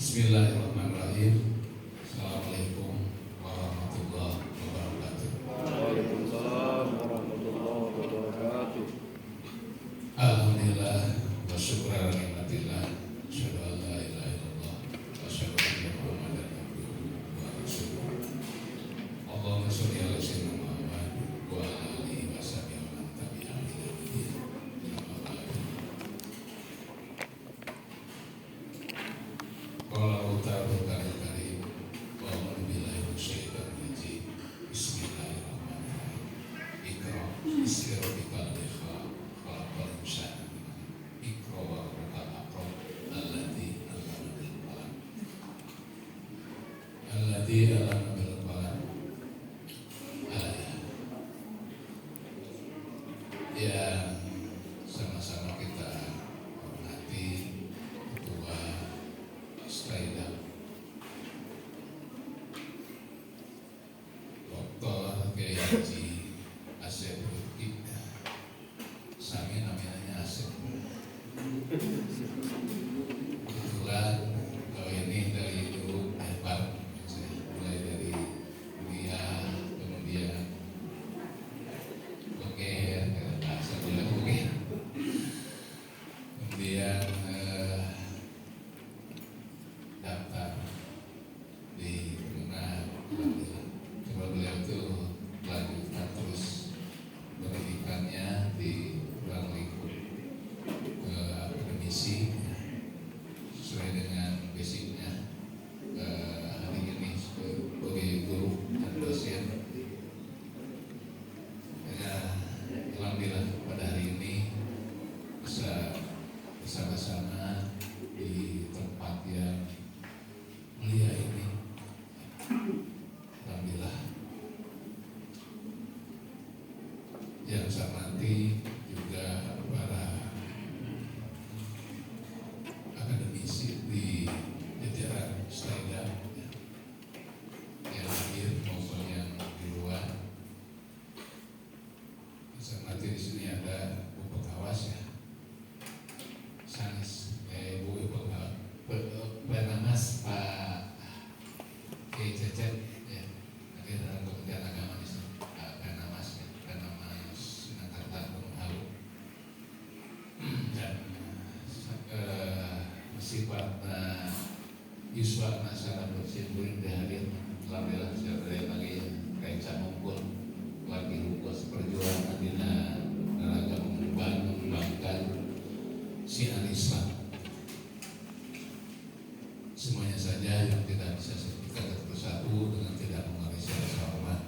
Bismillahirrahmanirrahim. Assalamualaikum warahmatullahi wabarakatuh. Waalaikumsalam warahmatullahi wabarakatuh. Alhamdulillah wa syukur nikmatillah. Asyhadu an la ilaha illallah wa asyhadu anna Muhammadan abduhu wa rasuluh. Allahumma sholli ala sayyidina Muhammad wa ala alihi wa sahbihi wa man tabi'ahum ila yaumil din. Qala ta'ala karim wa a'udzu billahi minasyaitonir rajim. Bismillahirrahmanirrahim. Iqra bismi rabbikal ladzi khalaqal insana min 'alaq. Iqra wa rabbukal akram alladzi 'allama bil qalam. Alladzi 'allama bil qalam. Ya, sama-sama kita hormati Ketua Staida Dr. Kiai Haji Asep Rifki. Sami namanya Asep. Kebetulan kalau ini dari dulu hebat, mulai dari kuliah, kemudian oke, bahasa bilang oke, kemudian daftar di Kemenang. Coba beliau itu melanjutkan terus pendidikannya di ruang lingkup akademisi sesuai dengan basicnya. Hari ini sebagai guru dan dosen. Ya, alhamdulillah pada hari ini bisa bersama-sama di tempat yang mulia ini. Alhamdulillah. Yang saya hormati juga para akademisi di jajaran Staida yang hadir maupun yang di luar. Saya hormati di sini ada Bu Pengawas ya, Sanis, Bu Pengawas Pak Kiai Cecep ya, hadir dalam Kementerian Agama di sini. Pengawas ya, Pengawas Surakarta Halu dan masih Pak Yuswa Nasara Bersimpulin hadir. Alhamdulillah saya lagi kayak ngumpul lagi hukum perjuangan dina naraga mengembangkan siar Islam. Semuanya saja yang tidak bisa kita satu dengan tidak mewarisi rasa hormat.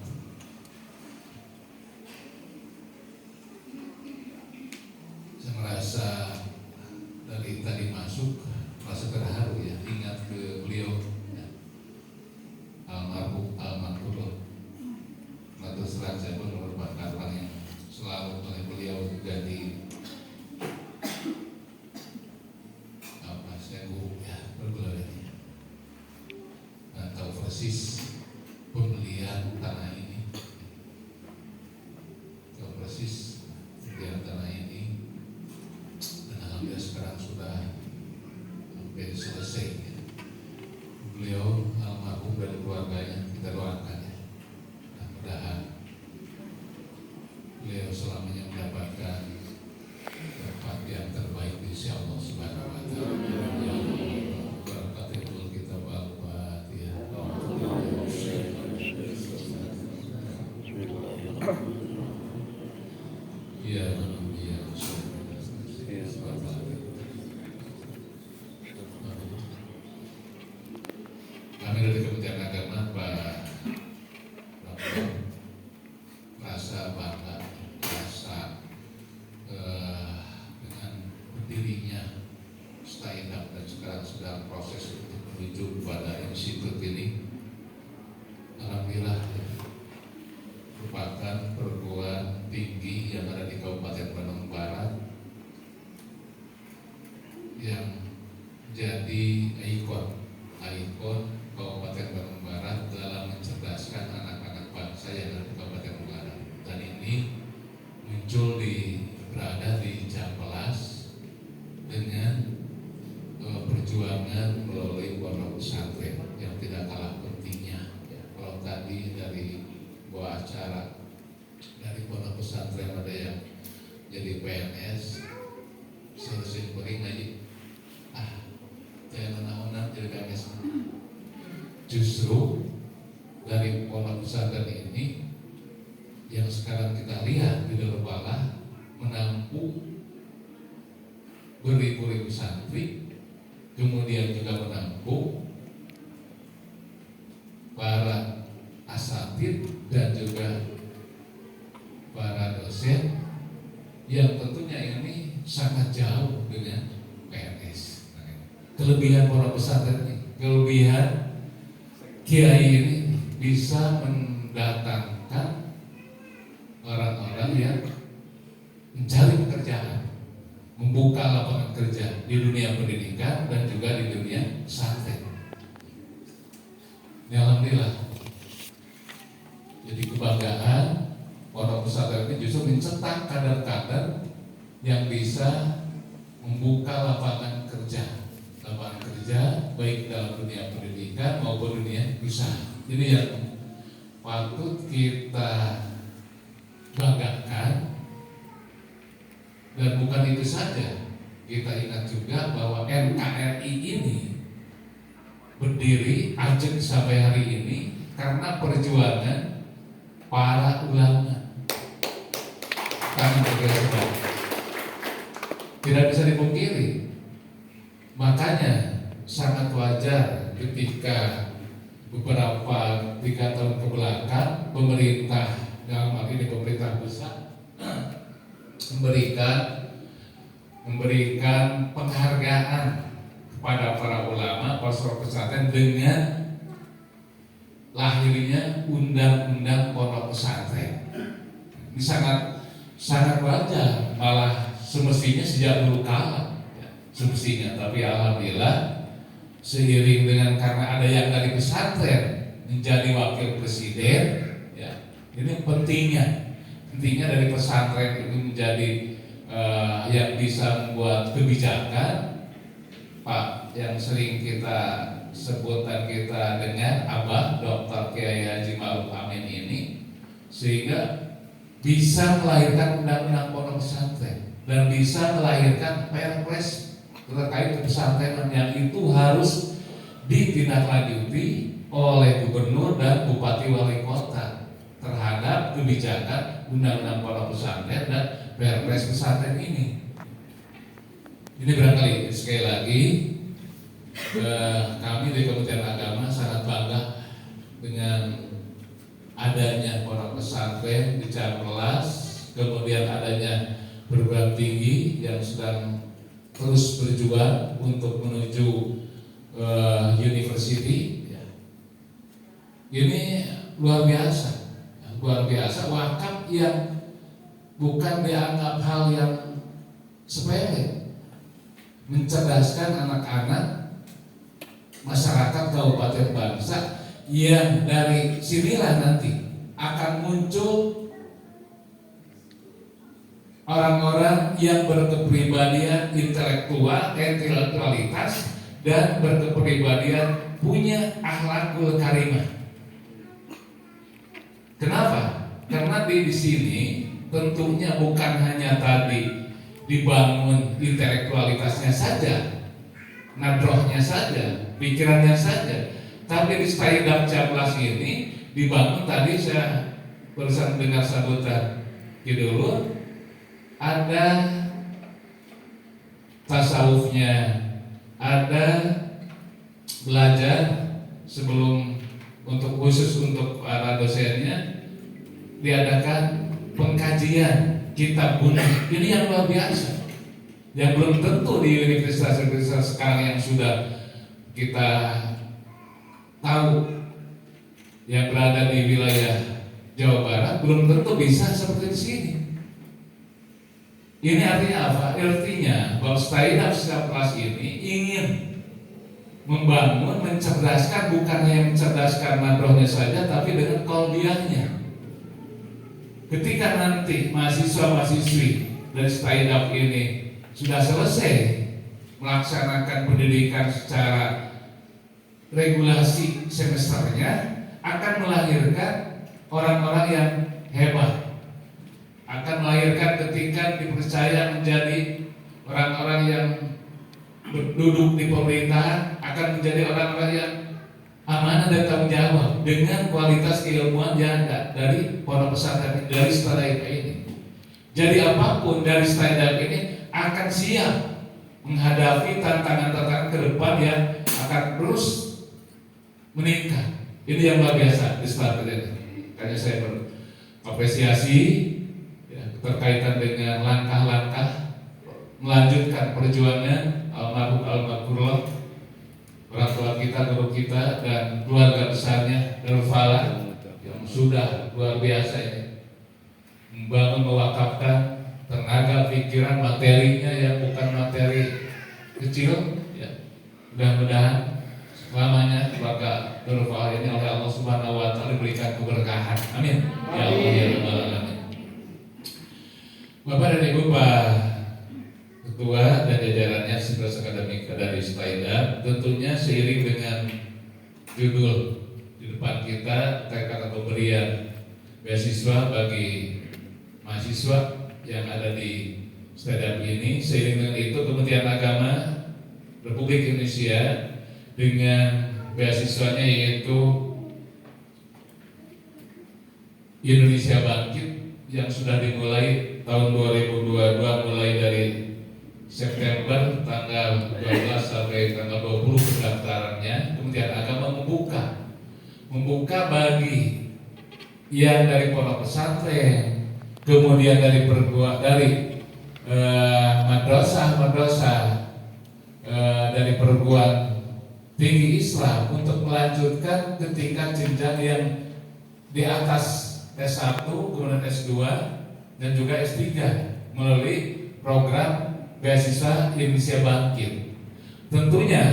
Saya merasa dari tadi masuk merasa terharu ya, ingat ke beliau ya, almarhum. Terus terang saya pun merupakan orang yang selalu oleh beliau juga di saya guru ya, bergelar ini tahu persis pembelian tanah ini, tahu persis pembelian tanah ini, dan alhamdulillah sekarang sudah hampir selesai. Beliau almarhum dan keluarganya kita doakan ya, mudah-mudahan beliau selamanya mendapatkan tempat yang terbaik di sisi Allah Subhanahu wa taala. Ya Allah, barakatul kitab al-Fatihah. Ya Rabbi ya kami dari Kementerian Agama Pak Dr. merasa bangga, merasa dengan berdirinya Staida dan sekarang sedang proses untuk menuju kepada institut ini. Alhamdulillah merupakan perguruan tinggi yang ada di Kabupaten Bandung Barat yang jadi ikon Kabupaten Bandung Barat dalam mencerdaskan anak-anak bangsa yang ada di Kabupaten Barat. Dan ini muncul berada di Ciamplas dengan perjuangan melalui warna seharusnya kuring aja. Jangan naon-naon jadi beres. Justru dari pondok pesantren ini yang sekarang kita lihat di dalam bala menampung beribu-ribu santri, kemudian juga menampung para asatid dan juga para dosen yang tentunya ini sangat jauh dengan PNS. Kelebihan pondok pesantren ini, kelebihan kiai ini bisa mendatangkan orang-orang yang mencari pekerjaan, membuka lapangan kerja di dunia pendidikan dan juga di dunia pesantren. Ya, alhamdulillah. Jadi kebanggaan pondok pesantren ini justru mencetak kader-kader yang bisa membuka lapangan kerja baik dalam dunia pendidikan maupun dunia usaha. Jadi yang patut kita banggakan. Dan bukan itu saja, kita ingat juga bahwa NKRI ini berdiri ajeng sampai hari ini karena perjuangan para ulama. Kami bergerak, tidak bisa dipungkiri. Makanya sangat wajar ketika beberapa 3 tahun kebelakang pemerintah, dalam hal ini pemerintah pusat, memberikan penghargaan kepada para ulama, para pesantren dengan lahirnya undang-undang pondok pesantren. Ini sangat wajar, malah semestinya sejak dulu kala, semestinya. Tapi alhamdulillah seiring dengan karena ada yang dari pesantren menjadi wakil presiden, ya, ini pentingnya dari pesantren itu menjadi yang bisa membuat kebijakan, Pak, yang sering kita sebut dan kita dengar, Abah Dr. Kiai Haji Ma'ruf Amin ini, sehingga bisa melahirkan undang-undang pondok pesantren dan bisa melahirkan perpres terkait pesantren yang itu harus ditindaklanjuti oleh gubernur dan bupati wali kota terhadap kebijakan undang-undang pondok pesantren dan perpres pesantren ini. Ini barangkali sekali lagi kami di Kementerian Agama sangat bangga dengan adanya pondok pesantren di Cihampelas, kemudian adanya perguruan tinggi yang sedang terus berjuang untuk menuju university. Ini luar biasa wakaf yang bukan dianggap hal yang sepele, mencerdaskan anak-anak masyarakat kabupaten bangsa yang dari sinilah nanti akan muncul orang-orang yang berkepribadian intelektualitas dan berkepribadian punya akhlakul karimah. Kenapa? Karena di sini tentunya bukan hanya tadi dibangun intelektualitasnya saja, nadrohnya saja, pikirannya saja, tapi di Staidab Cihampelas ini dibangun tadi saya barusan dengar sambutan dulu, ada tasawufnya, ada belajar sebelum untuk khusus untuk para dosennya diadakan pengkajian kitab bunuh. Ini yang luar biasa, yang belum tentu di universitas-universitas sekarang yang sudah kita tahu yang berada di wilayah Jawa Barat belum tentu bisa seperti di sini. Ini artinya apa? Artinya bahwa Staidab Cihampelas ini ingin membangun, mencerdaskan, bukan hanya mencerdaskan nadrohnya saja, tapi dengan kolbiahnya. Ketika nanti mahasiswa-mahasiswi dari Staidab ini sudah selesai melaksanakan pendidikan secara regulasi semesternya, akan melahirkan orang-orang yang hebat, akan melahirkan ketika dipercaya menjadi orang-orang yang duduk di pemerintahan akan menjadi orang-orang yang amanah dan tanggung jawab dengan kualitas keilmuan yang ada dari pondok pesantren, dari Stadium ini. Jadi apapun dari Stadium ini akan siap menghadapi tantangan-tantangan ke depan yang akan terus meningkat. Ini yang luar biasa di Stadium ini. Makanya saya berapresiasi ya, berkaitan dengan langkah-langkah melanjutkan perjuangan almarhum orang tua kita, guru kita, dan keluarga besarnya Darul Falah yang sudah luar biasa ini membangun, mewakafkan tenaga, pikiran, materinya yang bukan materi kecil ya. Mudah-mudahan selamanya keluarga Darul Falah ini oleh Allah Subhanahu wa Ta'ala diberikan keberkahan. Amin. Ya Allah ya Rabbal Alamin. Bapak dan Ibu, Pak Ketua dan jajarannya Sivitas Akademik dari Stadium, tentunya seiring dengan judul di depan kita terkait pemberian beasiswa bagi mahasiswa yang ada di Stadium ini, seiring dengan itu Kementerian Agama Republik Indonesia dengan beasiswanya yaitu Indonesia Bangkit yang sudah dimulai tahun 2022 mulai dari September tanggal 12 sampai tanggal 20 pendaftarannya. Kementerian Agama membuka bagi yang dari pondok pesantren, kemudian dari madrasah dari perguruan tinggi Islam untuk melanjutkan ke tingkat jenjang yang di atas S1, kemudian S2 dan juga S3 melalui program beasiswa Indonesia Bangkit. Tentunya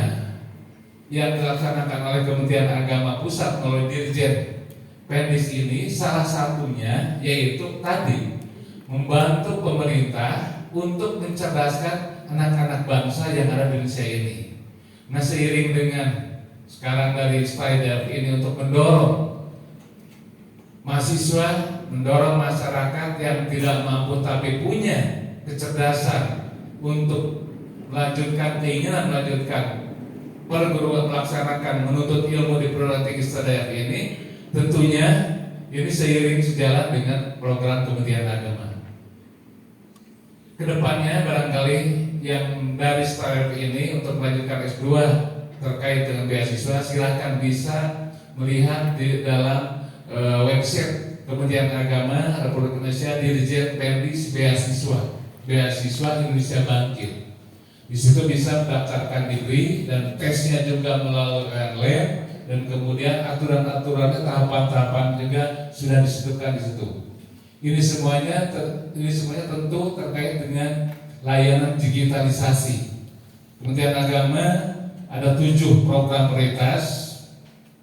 yang dilaksanakan oleh Kementerian Agama Pusat melalui Dirjen Pendis ini salah satunya yaitu tadi membantu pemerintah untuk mencerdaskan anak-anak bangsa yang ada di Indonesia ini. Nah, seiring dengan sekarang dari Stadium ini untuk mendorong mahasiswa, mendorong masyarakat yang tidak mampu tapi punya kecerdasan untuk keinginan melanjutkan perguruan, melaksanakan menuntut ilmu di perguruan tinggi Stadium ini, tentunya ini seiring sejalan dengan program Kementerian Agama. Kedepannya barangkali yang dari Stadium ini untuk melanjutkan S2 terkait dengan beasiswa, silahkan bisa melihat di dalam website Kementerian Agama Republik Indonesia Dirjen Pendis Beasiswa Indonesia Bangkit. Di situ bisa mendaftarkan diri dan tesnya juga melalui lab, dan kemudian aturan-aturannya, tahapan-tahapan juga sudah disebutkan di situ. Ini semuanya tentu terkait dengan layanan digitalisasi. Kementerian Agama ada 7 program prioritas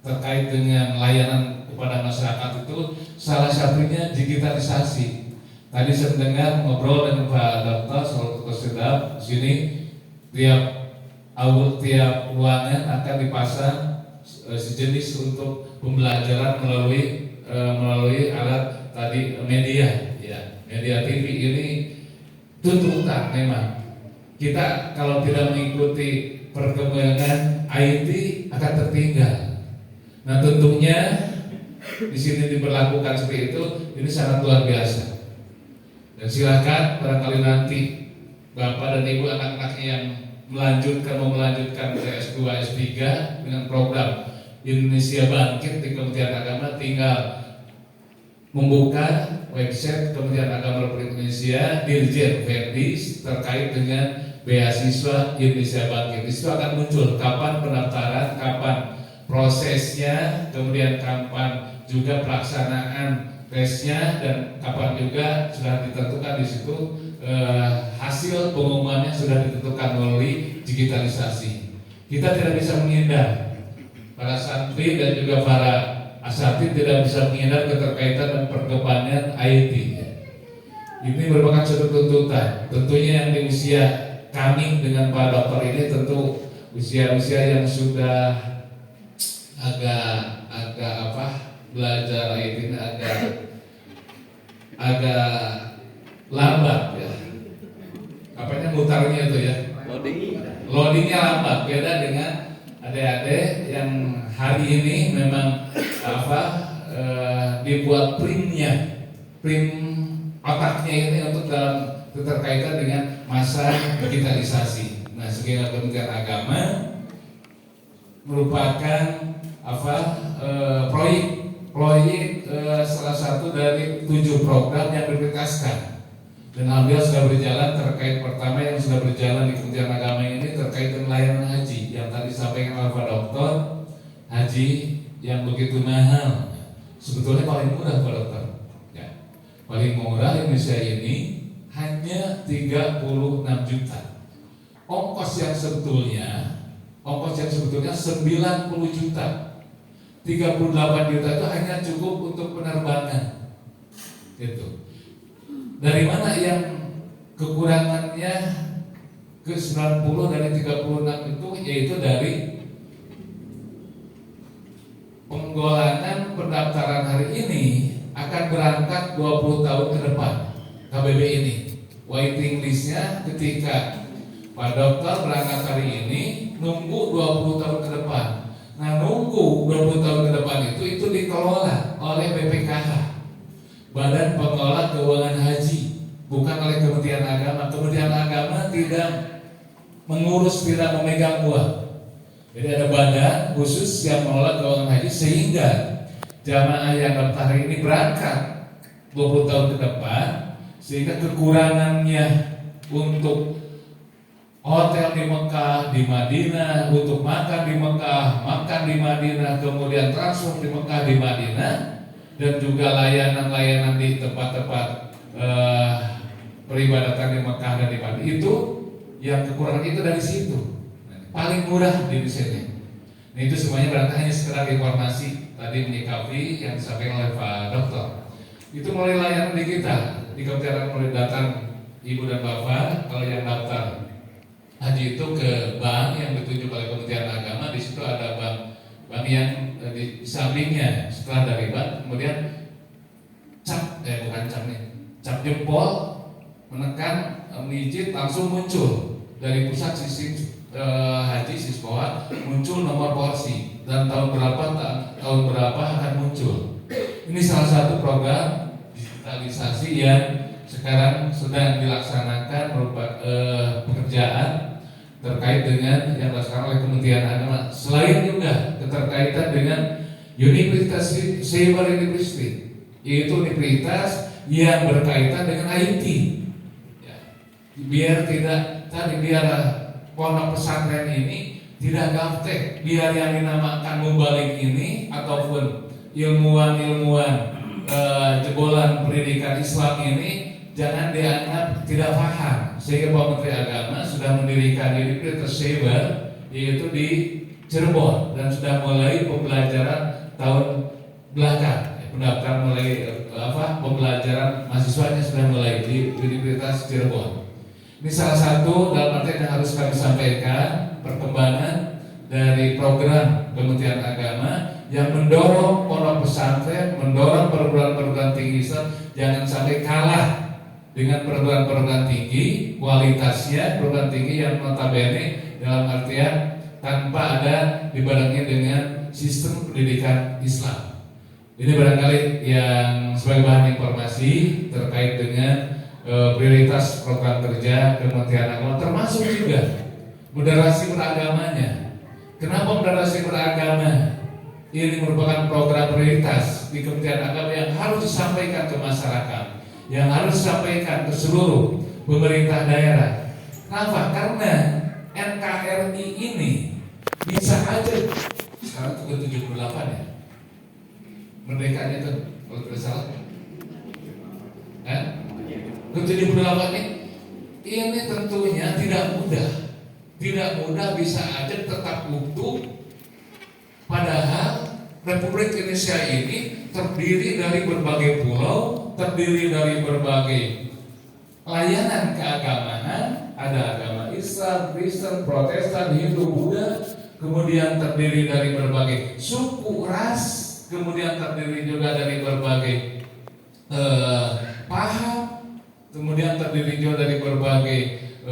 terkait dengan layanan kepada masyarakat itu, salah satunya digitalisasi. Tadi saya mendengar ngobrol dengan Pak Dr. Salah Sedap di sini, tiap ruangan akan dipasang sejenis untuk pembelajaran melalui alat tadi media TV. Ini tuntutan memang. Kita kalau tidak mengikuti perkembangan IT akan tertinggal. Nah, tentunya di sini diberlakukan seperti itu, ini sangat luar biasa. Dan silakan barangkali nanti Bapak dan Ibu anak-anaknya yang mau melanjutkan ke S2, S3 dengan program Indonesia Bangkit di Kementerian Agama, tinggal membuka website Kementerian Agama Republik Indonesia Dirjen Pendis terkait dengan beasiswa Indonesia Bangkit. Di situ akan muncul kapan pendaftaran, kapan prosesnya, kemudian kapan juga pelaksanaan tesnya, dan kapan juga sudah ditentukan di situ hasil pengumumannya sudah ditentukan melalui digitalisasi. Kita tidak bisa menghindar, para santri dan juga para asatid tidak bisa menghindar keterkaitan dan perkembangan IT. Ini merupakan suatu tuntutan. Tentunya yang di usia kami dengan Pak Dokter ini tentu usia-usia yang sudah agak belajar IT ini agak lambat ya. apanya mutarnya itu ya, Loading. loadingnya lambat. Beda dengan adik-adik yang hari ini memang dibuat printnya, print otaknya ini untuk dalam keterkaitan dengan masa digitalisasi. Nah, segala Kementerian Agama merupakan proyek salah satu dari 7 program yang diprioritaskan. Dan alhamdulillah sudah berjalan. Terkait pertama yang sudah berjalan di Kementerian Agama ini terkait dengan layanan haji yang tadi disampaikan oleh Pak Dokter. Haji yang begitu mahal, sebetulnya paling murah Pak Dokter ya. Paling murah Indonesia ini hanya 36 juta. Ongkos yang sebetulnya 90 juta. 38 juta itu hanya cukup untuk penerbangan. Gitu. Dari mana yang kekurangannya ke 90 dari 36 itu, yaitu dari penggolakan pendaftaran hari ini akan berangkat 20 tahun ke depan. KBB ini waiting listnya ketika Pak Dokter berangkat hari ini nunggu 20 tahun ke depan. Nah, nunggu 20 tahun ke depan itu dikelola oleh BPKH, Badan Pengelola Keuangan Haji, bukan oleh Kementerian Agama. Kementerian Agama tidak mengurus, tidak memegang uang. Jadi ada badan khusus yang mengelola keuangan haji, sehingga jamaah yang daftar hari ini berangkat 20 tahun ke depan, sehingga kekurangannya untuk hotel di Mekah, di Madinah, untuk makan di Mekah, makan di Madinah, kemudian transfer di Mekah, di Madinah, dan juga layanan-layanan di tempat-tempat peribadatan di Mekah dan di Madinah, itu yang kekurangan itu dari situ. Paling murah di sini. Nah, itu semuanya berarti hanya sekedar informasi tadi menyikapi yang disampaikan oleh Pak Dokter. Itu mulai layanan digital di Kementerian, mulai datang Ibu dan Bapak kalau yang daftar haji itu ke bank yang ditunjuk oleh Kementerian Agama. Di situ ada bank yang di sampingnya. Setelah dari bank, kemudian cap jempol, menekan mijit, langsung muncul dari pusat sistem haji Sispoa, muncul nomor porsi dan tahun berapa akan muncul. Ini salah satu program digitalisasi yang sekarang sedang dilaksanakan berupa pekerjaan terkait dengan yang dilaksanakan oleh Kementerian Agama. Selain juga keterkaitan dengan Universitas Cyber University, yaitu universitas yang berkaitan dengan IT ya. Biar pondok pesantren ini tidak gaptek, biar yang dinamakan mubalik ini ataupun ilmuwan jebolan pendidikan Islam ini jangan dianggap tidak paham. Sehingga Pak Menteri Agama sudah mendirikan Universitas Cyber, yaitu di Cirebon, dan sudah mulai pembelajaran tahun belakang. Pendaftaran mulai pembelajaran mahasiswanya sudah mulai di Universitas Cirebon. Ini salah satu dalam arti yang harus kami sampaikan perkembangan dari program Kementerian Agama yang mendorong pondok pesantren, mendorong perguruan-perguruan tinggi Islam jangan sampai kalah dengan perguruan-perguruan tinggi kualitasnya, perguruan tinggi yang notabene dalam artian tanpa ada dibarengi dengan sistem pendidikan Islam. Ini barangkali yang sebagai bahan informasi terkait dengan prioritas program kerja Kementerian Agama, termasuk juga moderasi beragamanya. Kenapa moderasi beragama? Ini merupakan program prioritas di Kementerian Agama yang harus disampaikan ke masyarakat, yang harus disampaikan ke seluruh pemerintah daerah. Kenapa? Karena NKRI ini bisa aja sekarang ke 78 ya. Merdekanya itu kalau tidak salah. Ke-78 ini tentunya tidak mudah bisa aja tetap utuh. Padahal Republik Indonesia ini terdiri dari berbagai pulau, terdiri dari berbagai layanan keagamaan, ada agama Islam, Kristen, Protestan, Hindu, Buddha, kemudian terdiri dari berbagai suku, ras, kemudian terdiri juga dari berbagai paham, kemudian terdiri juga dari berbagai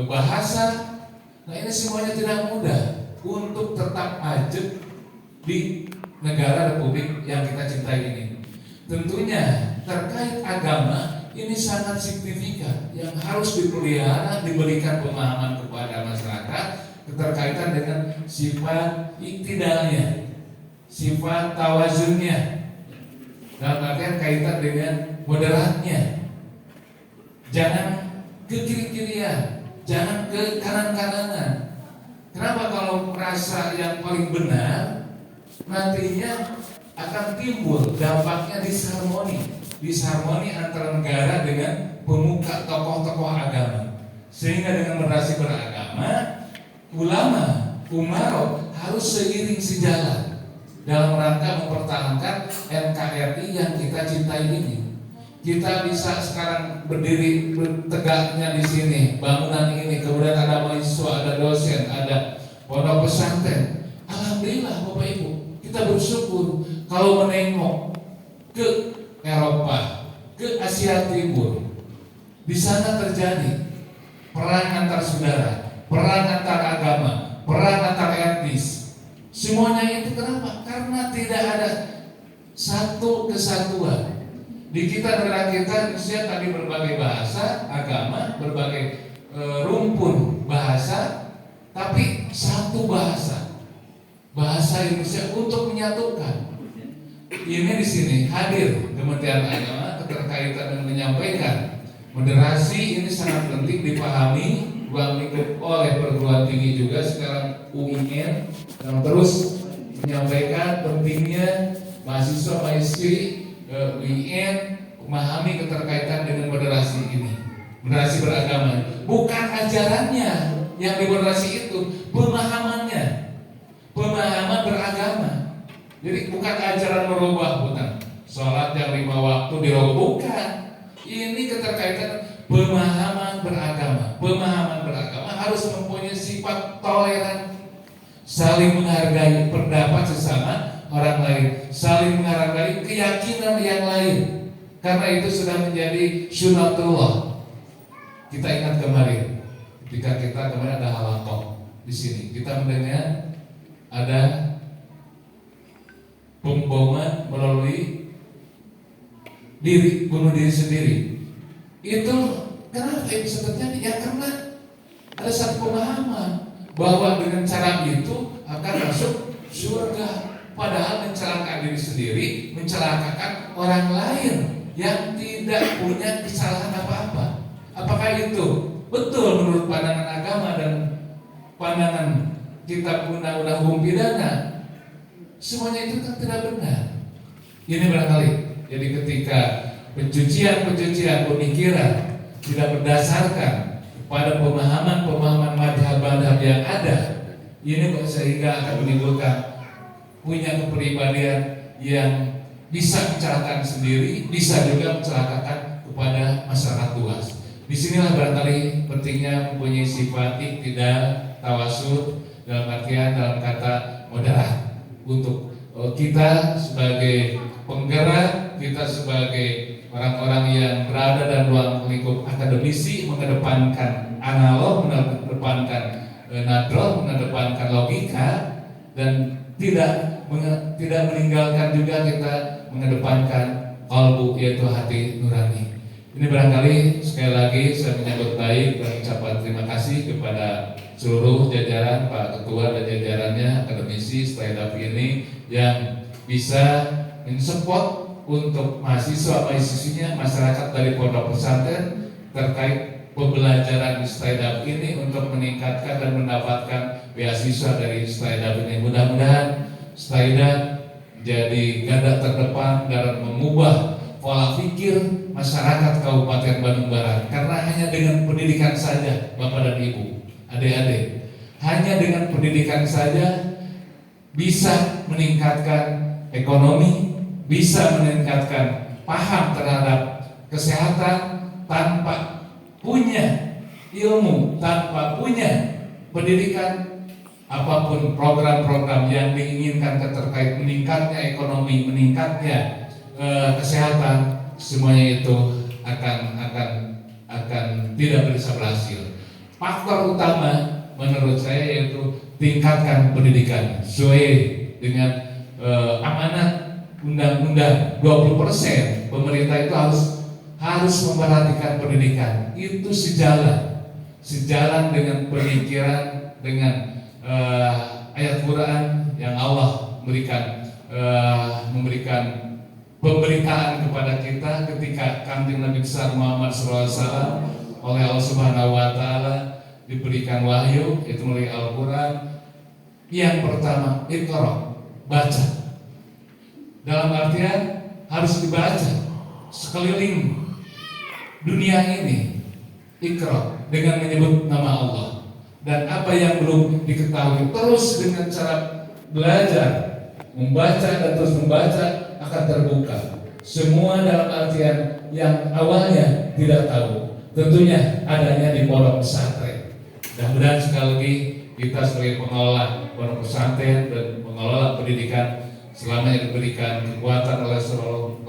bahasa. Nah ini semuanya tidak mudah untuk tetap ajak di negara Republik yang kita cintai ini. Tentunya terkait agama ini sangat signifikan yang harus dipelihara, diberikan pemahaman kepada masyarakat keterkaitan dengan sifat iktidalnya, sifat tawazunnya, dalam artian kaitan dengan moderatnya. Jangan ke kiri-kirian, jangan ke kanan-kananan. Kenapa? Kalau merasa yang paling benar, nantinya akan timbul dampaknya disharmoni antara negara dengan pemuka tokoh-tokoh agama. Sehingga dengan moderasi beragama, ulama, umarok harus seiring sejalan dalam rangka mempertahankan NKRI yang kita cintai ini. Kita bisa sekarang berdiri tegaknya di sini, bangunan ini, kemudian ada mahasiswa, ada dosen, ada pondok pesantren. Alhamdulillah Bapak Ibu, kita bersyukur kalau menengok ke Eropa, ke Asia Timur, di sana terjadi perang antar saudara, perang antar agama, perang antar etnis. Semuanya itu kenapa? Karena tidak ada satu kesatuan. Di kita, negara kita Indonesia tadi berbagai bahasa, agama, berbagai rumpun bahasa, tapi satu bahasa Indonesia untuk menyatukan. Ini di sini hadir Kementerian Agama keterkaitan dengan menyampaikan moderasi ini sangat penting dipahami oleh perguruan tinggi juga sekarang UIN yang terus menyampaikan pentingnya mahasiswa-mahasiswi UIN memahami keterkaitan dengan moderasi ini, moderasi beragama. Bukan ajarannya yang dimoderasi itu, pemahamannya, pemahaman beragama. Jadi bukan ajaran merubah, bukan sholat yang 5 waktu dirubah, bukan. Ini keterkaitan pemahaman beragama. Pemahaman beragama harus mempunyai sifat toleran, saling menghargai pendapat sesama orang lain, saling menghargai keyakinan yang lain. Karena itu sudah menjadi sunnatullah. Kita ingat kemarin, ketika kita kemarin ada halaqah di sini, kita mendengar ada pemboman melalui bunuh diri sendiri. Itu kenapa bisa terjadi? Ya karena ada satu pemahaman bahwa dengan cara itu akan masuk surga. Padahal mencelakakan diri sendiri, mencelakakan orang lain yang tidak punya kesalahan apa-apa. Apakah itu betul menurut pandangan agama dan pandangan kitab undang-undang hukum pidana? Semuanya itu kan tidak benar. Ini barangkali. Jadi ketika pencucian pemikiran tidak berdasarkan pada pemahaman madhab-madhab yang ada, ini sehingga akan menimbulkan punya kepribadian yang bisa mencelakakan sendiri, bisa juga mencelakakan kepada masyarakat luas. Disinilah barangkali pentingnya mempunyai sifat iktidal, tawasud, dalam artian dalam kata moderat. Untuk kita sebagai penggerak, kita sebagai orang-orang yang berada dalam ruang lingkup akademisi mengedepankan analog, mengedepankan nadrol, mengedepankan logika, dan tidak meninggalkan juga kita mengedepankan qalbu, yaitu hati nurani. Ini barangkali sekali lagi saya menyambut baik dan ucapan terima kasih kepada seluruh jajaran Pak Ketua dan jajarannya akademisi STAIDAP ini yang bisa mensupport untuk mahasiswa-mahasiswinya, masyarakat dari pondok pesantren terkait pembelajaran di STAIDAP ini untuk meningkatkan dan mendapatkan beasiswa dari STAIDAP ini. Mudah-mudahan STAIDAP jadi garda terdepan dalam mengubah pola pikir masyarakat Kabupaten Bandung Barat. Karena hanya dengan pendidikan saja, Bapak dan Ibu, adik-adik, hanya dengan pendidikan saja bisa meningkatkan ekonomi, bisa meningkatkan paham terhadap kesehatan. Tanpa punya ilmu, tanpa punya pendidikan, apapun program-program yang diinginkan terkait meningkatnya ekonomi, meningkatnya kesehatan, semuanya itu akan tidak bisa berhasil. faktor utama menurut saya yaitu tingkatkan pendidikan sesuai dengan amanat Undang-Undang 20% pemerintah itu harus memperhatikan pendidikan. Itu sejalan dengan pemikiran, dengan ayat Quran yang Allah memberikan pemberitaan kepada kita ketika Kanjeng Nabi besar Muhammad SAW oleh Allah Subhanahu wa Ta'ala diberikan wahyu, itu melalui Al-Quran. Yang pertama, Iqra, baca. Dalam artian harus dibaca sekeliling dunia ini. Iqra dengan menyebut nama Allah, dan apa yang belum diketahui terus dengan cara belajar, membaca dan terus membaca akan terbuka. Semua dalam artian yang awalnya tidak tahu, tentunya adanya di pondok pesantren. Mudah-mudahan sekali lagi kita sebagai pengelola pondok pesantren dan pengelola pendidikan selama yang diberikan kekuatan oleh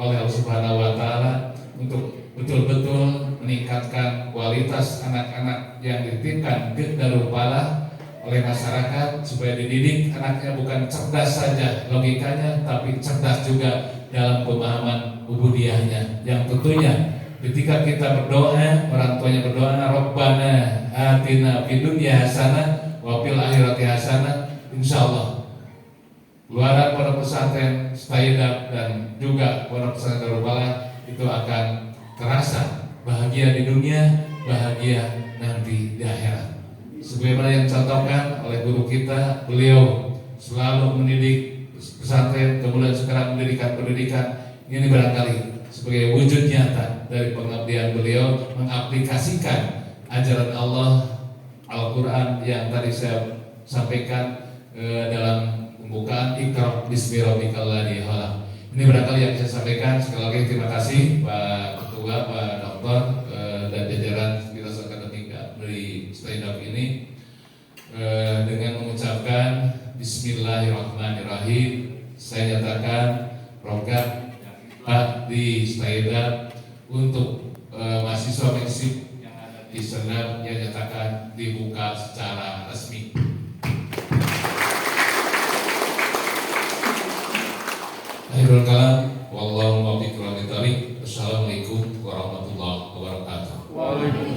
Allah Subhanahu wa Ta'ala untuk betul-betul meningkatkan kualitas anak-anak yang dititipkan ke Darupala oleh masyarakat, supaya dididik anaknya bukan cerdas saja logikanya, tapi cerdas juga dalam pemahaman ubudiyahnya, yang tentunya ketika kita berdoa, orang tuanya berdoa, Rabbana atina fid dunya hasanah wa fil akhirati hasanah, insyaallah keluaran pondok pesantren Staidak dan juga pondok pesantren Darupala itu akan terasa bahagia di dunia, bahagia nanti di akhirat. Sebagaimana yang dicontohkan oleh guru kita, beliau selalu mendidik pesantren, kemudian sekarang mendirikan pendidikan. Ini barangkali sebagai wujud nyata dari pengabdian beliau mengaplikasikan ajaran Allah, Al-Quran yang tadi saya sampaikan dalam pembukaan Iqra bismi rabbikal ladzi khalaq. Ini barangkali yang saya sampaikan. Sekali lagi terima kasih Pak Ketua, Pak Doktor, dan jajaran Fakultas Akademik dari Staidak ini, dengan mengucapkan Bismillahirrahmanirrahim. Saya nyatakan program di Staidak untuk mahasiswa Mesip yang ada di Serdang yang nyatakan dibuka secara resmi. Akhirul kalam,